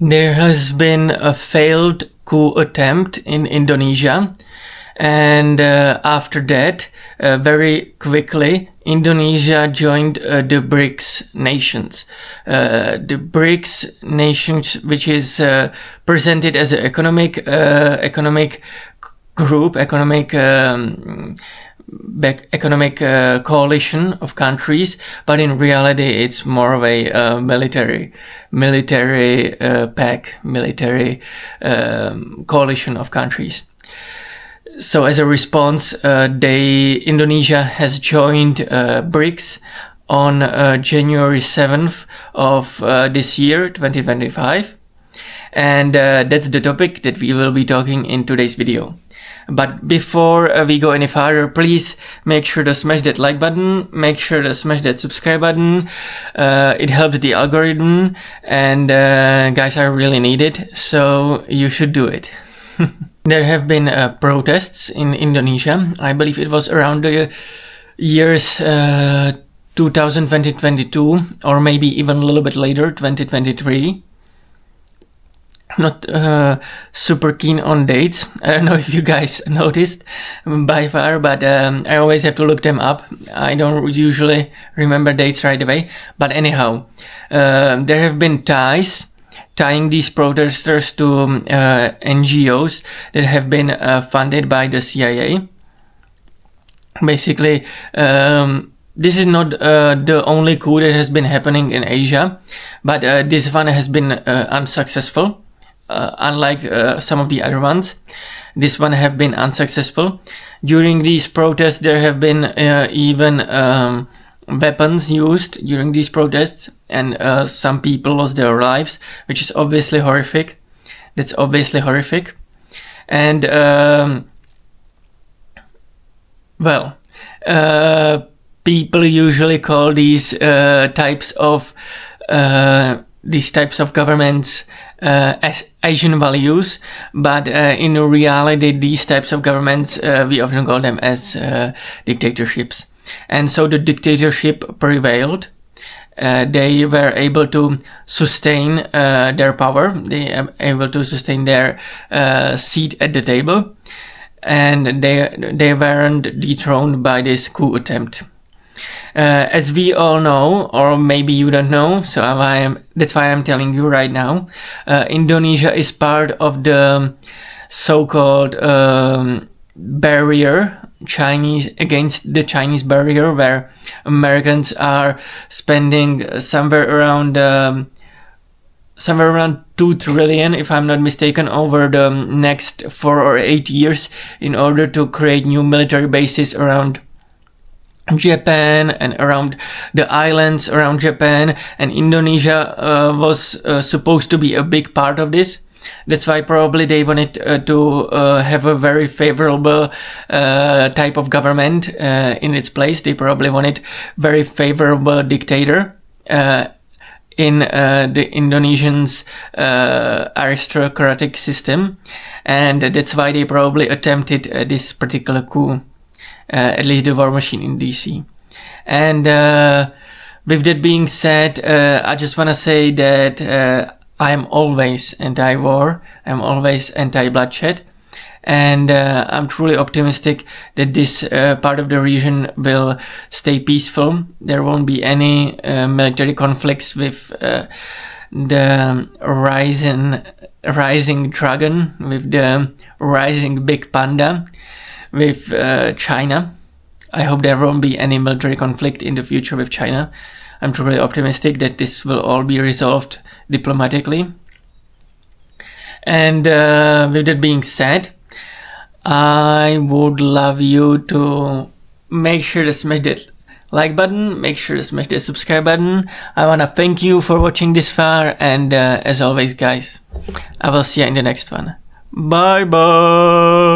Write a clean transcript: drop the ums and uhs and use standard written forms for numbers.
There has been a failed coup attempt in Indonesia, and after that, very quickly, Indonesia joined the BRICS nations. The BRICS nations, which is presented as an economic group, economic coalition of countries, but in reality it's more of a military coalition of countries. So as a response, Indonesia has joined BRICS on January 7th of this year, 2025, and that's the topic that we will be talking in today's video. But before we go any further, please make sure to smash that like button, make sure to smash that subscribe button. It helps the algorithm, and guys, I really need it, so you should do it. There have been protests in Indonesia. I believe it was around the years 2022, or maybe even a little bit later, 2023. I'm not super keen on dates. I don't know if you guys noticed by far, but I always have to look them up. I don't usually remember dates right away. But anyhow, there have been tying these protesters to NGOs that have been funded by the CIA. Basically, this is not the only coup that has been happening in Asia, but this one has been unsuccessful. Unlike some of the other ones, this one have been unsuccessful. During these protests, there have been even weapons used during these protests, and some people lost their lives, which is obviously horrific. That's obviously horrific. And people usually call these types of governments as Asian values, but in reality, these types of governments, we often call them as dictatorships. And so the dictatorship prevailed. They were able to sustain their power. They are able to sustain their seat at the table, and they weren't dethroned by this coup attempt. As we all know, or maybe you don't know, so that's why I'm telling you right now, Indonesia is part of the so-called barrier, against the Chinese barrier, where Americans are spending somewhere around 2 trillion, if I'm not mistaken, over the next 4 or 8 years in order to create new military bases around Japan and around the islands around Japan, and Indonesia was supposed to be a big part of this. That's why probably they wanted to have a very favorable type of government in its place. They probably wanted very favorable dictator in the Indonesians' aristocratic system, and that's why they probably attempted this particular coup. At least the war machine in DC. And with that being said, I just want to say that I am always anti-war, I'm always anti-bloodshed, and I'm truly optimistic that this part of the region will stay peaceful. There won't be any military conflicts with the rising dragon, with the rising big panda, with China. I hope there won't be any military conflict in the future with China. I'm truly optimistic that this will all be resolved diplomatically. And with that being said, I would love you to make sure to smash that like button, make sure to smash that subscribe button. I want to thank you for watching this far, and as always guys, I will see you in the next one. Bye bye.